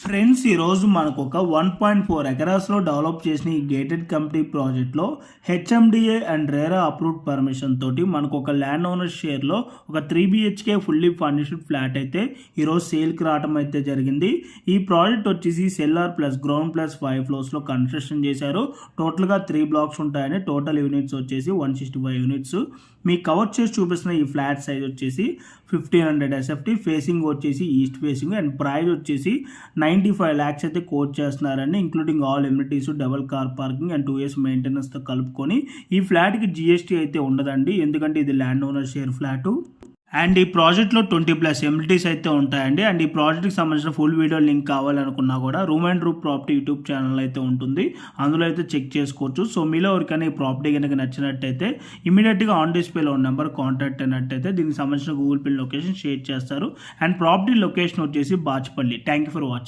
Friends, ఈరోజు మనకు ఒక 1.4 ఎకరాస్లో డెవలప్ చేసిన ఈ గేటెడ్ కమ్యూనిటీ ప్రాజెక్ట్లో HMDA and RERA approved permission తోటి మనకు ఒక ల్యాండ్ ఓనర్ షేర్లో ఒక 3 BHK ఫుల్లీ ఫర్నిష్డ్ ఫ్లాట్ అయితే ఈరోజు సేల్కి రావడం అయితే జరిగింది. ఈ ప్రాజెక్ట్ వచ్చేసి సెల్లార్ ప్లస్ గ్రౌండ్ ప్లస్ 5 ఫ్లోర్స్లో కన్స్ట్రక్షన్ చేశారు. టోటల్గా 3 బ్లాక్స్ ఉంటాయని టోటల్ యూనిట్స్ వచ్చేసి 165 యూనిట్స్. మీకు కవర్ చేసి చూపిస్తున్న ఈ ఫ్లాట్ సైజ్ వచ్చేసి 1500 SFT, ఫేసింగ్ వచ్చేసి ఈస్ట్ ఫేసింగ్ అండ్ ప్రైస్ వచ్చేసి 95 lakhs అయితే కోట్ చేస్తున్నారండి. Including all amenities, double car parking and 2 years మెయింటెనెన్స్తో కలుపుకొని. ఈ ఫ్లాట్కి GST అయితే ఉండదండి, ఎందుకంటే ఇది land owner share flat. And ఈ ప్రాజెక్ట్లో 20+ ఎమ్యూనిటీస్ అయితే ఉంటాయండి. అండ్ ఈ ప్రాజెక్ట్కి సంబంధించిన ఫుల్ వీడియో లింక్ కావాలనుకున్నా కూడా room and roof property YouTube channel అయితే ఉంటుంది, అందులో అయితే చెక్ చేసుకోవచ్చు. సో మీలో ఎవరికైనా ఈ ప్రాపర్టీ కనుక నచ్చినట్టయితే ఇమీడియట్గా ఆన్ డిస్ప్లేలో ఉన్న నెంబర్ కాంటాక్ట్ అయినట్టయితే దీనికి సంబంధించిన గూగుల్ పే లొకేషన్ షేర్ చేస్తారు. అండ్ ప్రాపర్టీ లొకేషన్ వచ్చేసి Bachupally. Thank you for watching.